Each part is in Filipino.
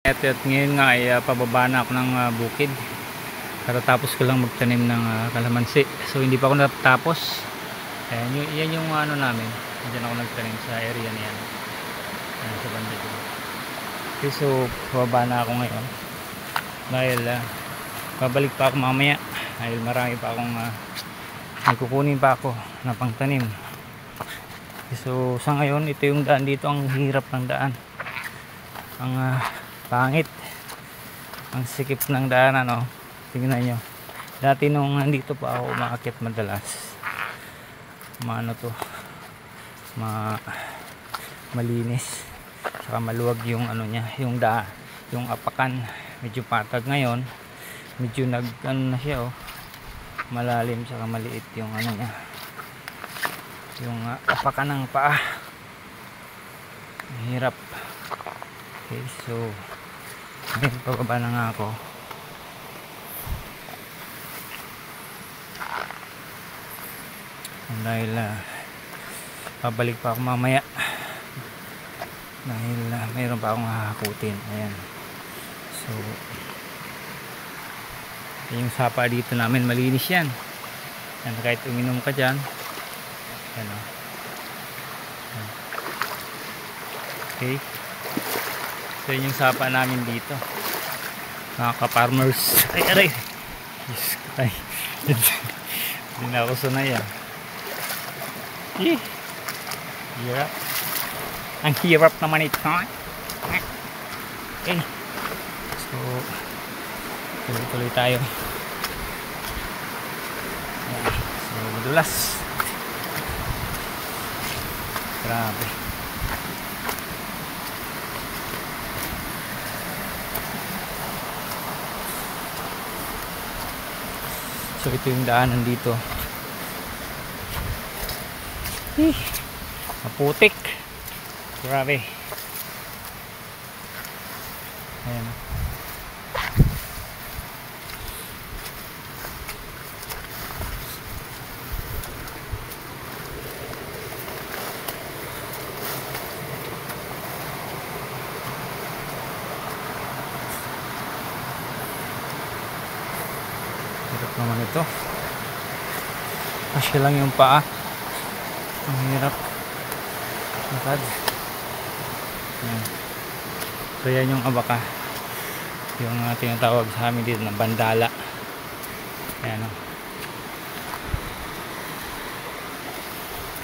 At ngayon nga ay pababa na ako ng bukid. Katatapos ko lang magtanim ng kalamansi. So hindi pa ako natapos. Ayan, yan yung ano namin. Diyan ako nagtanim sa area na yan. Ayan, sa banda dito. Okay, so pababa na ako ngayon. Dahil babalik pa ako mamaya. Dahil marami pa akong may kukunin pa ako na pangtanim. So sa ngayon ito yung daan dito. Ang hirap ng daan. Ang pangit. Ang sikip ng daan, ano. Tingnan nyo. Dati nung nandito pa ako umaakit madalas. Maano to. Malinis. Saka maluwag yung ano niya, yung daan, yung apakan. Medyo patag ngayon. Medyo ano na siya, oh. Malalim saka maliit yung ano niya. Yung apakan ng paa. Hirap. Okay, so ngayon pababa na nga ako. Dahil pabalik pa ako mamaya. Dahil mayroon pa akong hahakutin. Ayan. So yung sapa dito namin malinis yan. Yan, kahit uminom ka dyan. Yan, oh. Okay. So yun yung sapa namin dito. Mga ka-farmers. Ay, aray. Ay. Hindi na ako sanay, ah. Hirap. Ang hirap naman ito. Okay. So tuloy-tuloy tayo. So madulas. Grabe. So ito yung daanan dito. Maputik. Grabe. Ayan. Hirap naman ito. Kasi lang yung paa. Ang hirap. Lakad. Ayan. So yan yung abaka. Yung tinatawag sa amin dito na bandala. Ayan, o.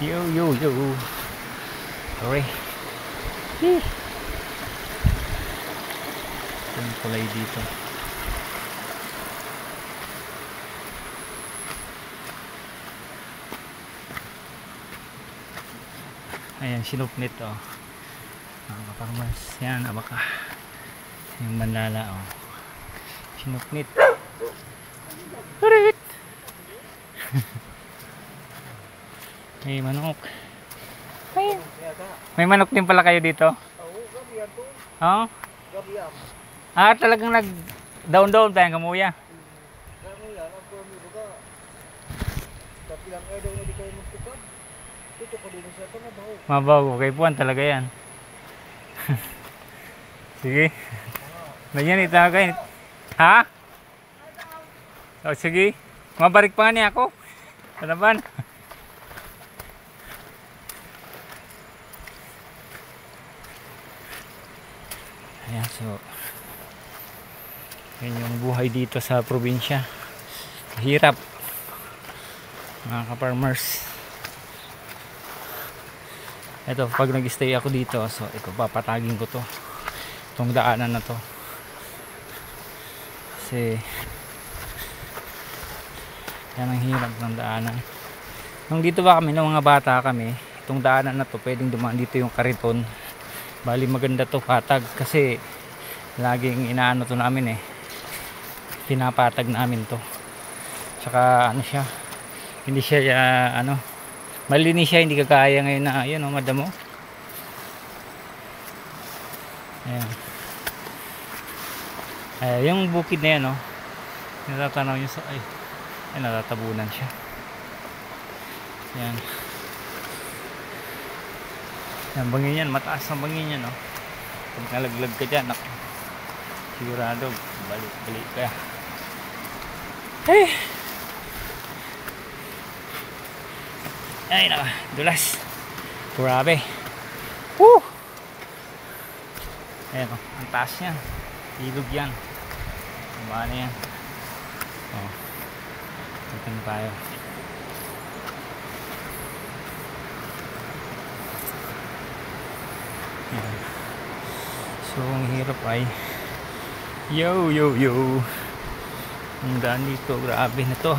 Yo. Sorry. Yung kulay dito. Ayan, sinupnit, oh. Mga ka-farmers. Yan, abaka. Yung bandala, oh. Sinupnit. Correct. May manok. May manok din pala kayo dito? Oo. Ah, talagang nag-down tayong kamuya. Mabago kay Puan talaga yan. Sige. Ganyan itagay. Ha? O sige. Mabarik pa nga niya ako. Sanaban. Ayan, so yan yung buhay dito sa probinsya. Hirap. Mga ka-farmers. Ito, pag nag-stay ako dito, so ito, papatagin ko to, itong daanan na to, kasi yan ang hirap ng daanan. Nung dito ba kami, nung mga bata kami, itong daanan na to, pwedeng dumaan dito yung kariton. Bali maganda to, patag, kasi laging inaano to namin, pinapatag namin to. Tsaka ano siya, hindi siya malinis siya, hindi kagaya ngayon na ayun, oh, madamo. Ayan. Yung bukid na yan, oh, natatanaw nyo sa ay natatabunan siya. Ayan. Ang bangin yan, mataas ang bangin yan, oh. Pag nalaglag ka dyan, ako. sigurado balik ka. Ay naka, dulas. Grabe. Woo! Ayan o, ang taas niyan. Ilog yan. Paano yan? O, dito na tayo. Ayan. So, ang hirap ay yo. Ang daan dito, grabe na to.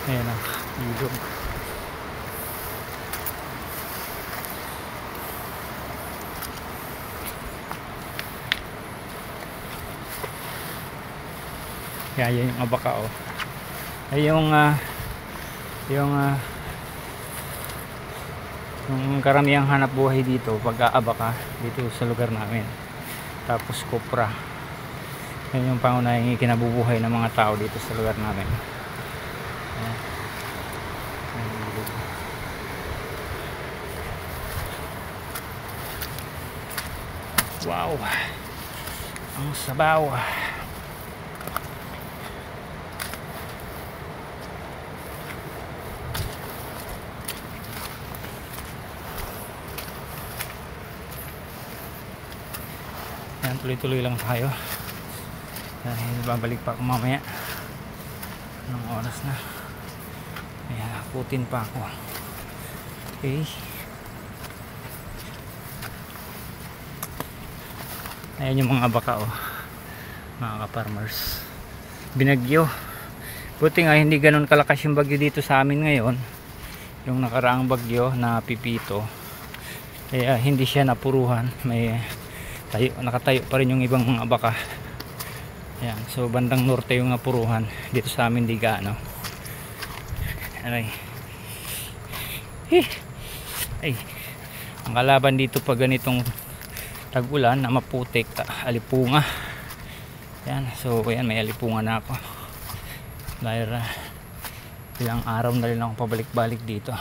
Ayan ang ilog. Yan yung abaka oh. Ay yung karamihang hanap buhay dito pag aabaka dito sa lugar namin. Tapos kopra. Yan yung pangunahing kinabubuhay ng mga tao dito sa lugar namin. Wow, ang sabaw. Yan, tuloy-tuloy lang tayo dahil babalik pa ako mamaya. Anong oras na? Ayan, hakutin pa ako. Okay. Ayan yung mga abaka oh, mga ka-farmers. Binagyo. Buti nga hindi ganun kalakas yung bagyo dito sa amin ngayon. Yung nakaraang bagyo na Pipito, kaya hindi siya napuruhan. May tayo, nakatayo pa rin yung ibang mga abaka. Ayan, so bandang norte yung napuruhan. Dito sa amin di gaano. Aray. Ay, ang kalaban dito pag ganitong tag-ulan na maputik, alipunga. Yan, so ayan, may alipunga na ako dahil ilang araw na rin ako pabalik-balik dito.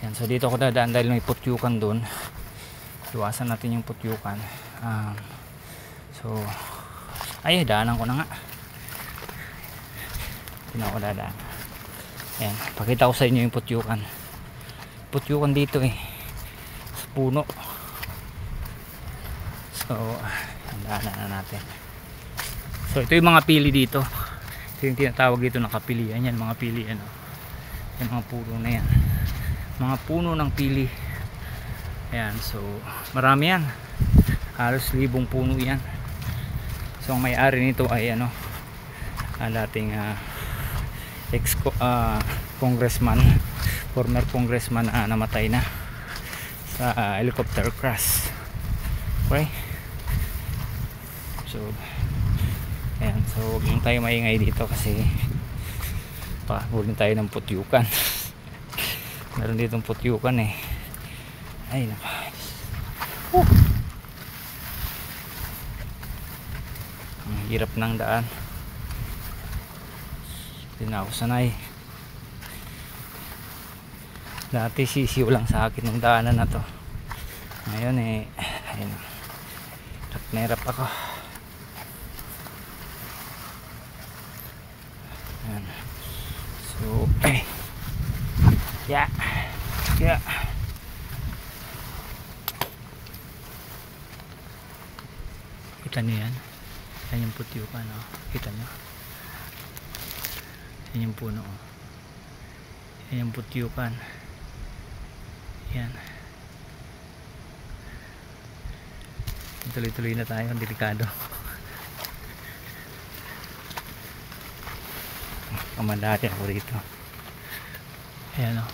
Yan, so dito ako dadaan dahil may putyukan doon. Iwasan natin yung putyukan. So ay, daanan ko na nga. Hindi na ako dadaan. Ayan, pakita ko sa inyo yung putyukan. Putyukan dito eh, sa puno. So, handaan na natin. So, ito yung mga pili dito. Ito yung tinatawag dito na kapilian. Yan, mga pili. Ano? Yan, mga puno na yan. Mga puno ng pili. Ayan, so, marami yan. Halos 1,000 puno yan. So, ang may-ari nito ay, ano, dating congressman, former congressman na namatay na sa helicopter crash. Okay? So, ayan, so huwag lang tayo maingay dito kasi pahulin tayo ng putyukan. Meron ditong putyukan eh. Ay naka. Ang hirap ng daan. Hindi na ako sanay. Dati sisiw lang sa akin ng daanan na to. Ngayon eh, ayun, hirap ako. Ayan. So, yeah. Kita niyo yan? Yan yung putyukan, oh. Kita niyo? Yan yung puno, oh. Yan yung putyukan. Yan. Tuloy-tuloy na tayo, delikado. Kamandati ako rito. Ayan o.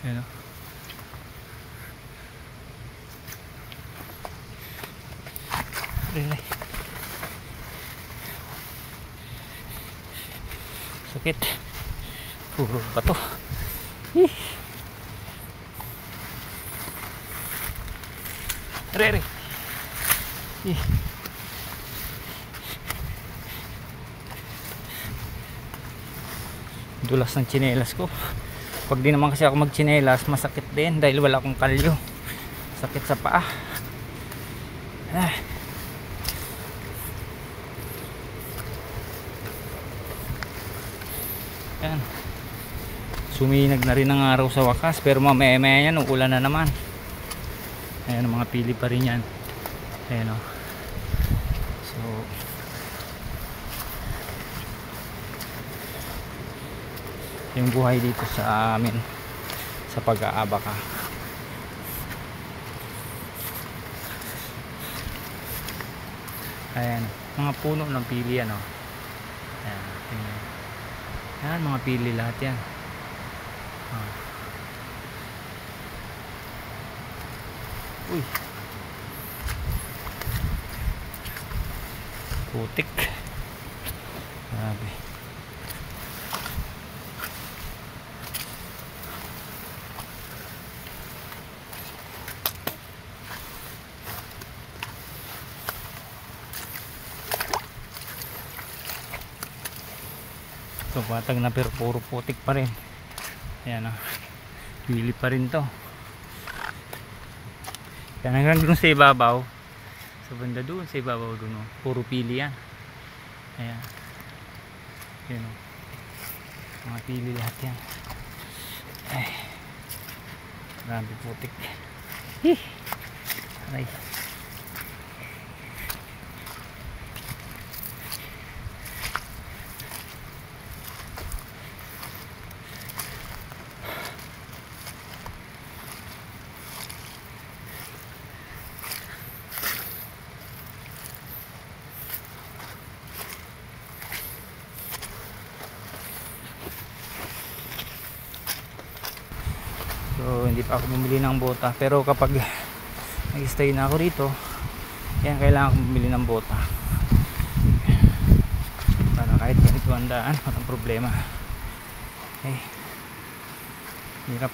Ayan o. Really? Sakit. Puro bato. Re. Dulas ng tsinelas ko. Pag di naman kasi ako magtsinelas, masakit din dahil wala akong kalyo. Sakit sa paa. Yan. Suminag na rin ang araw sa wakas, pero mamaya-maya yan, uulan na naman. Ayan, mga pili pa rin yan. Ayan o. So, yung buhay dito sa amin sa pag-aabaka. Ayan, mga puno ng pili yan o. Ayan, tingnan. Ayan, mga pili lahat yan. Uy, putik. Grabe. So patag na pero puro putik pa rin. Ayan o, pili pa rin to. Yan, hanggang dun sa ibabaw, sa banda dun sa ibabaw dun o, puro pili yan. Ayan, yun o, mga pili lahat yan. Ay, grabe putik. Aray. So hindi pa ako bumili ng bota, pero kapag nag-stay na ako rito, yan, kailangan ko bumili ng bota para kahit ganito ang daan, walang problema. Okay, hirap.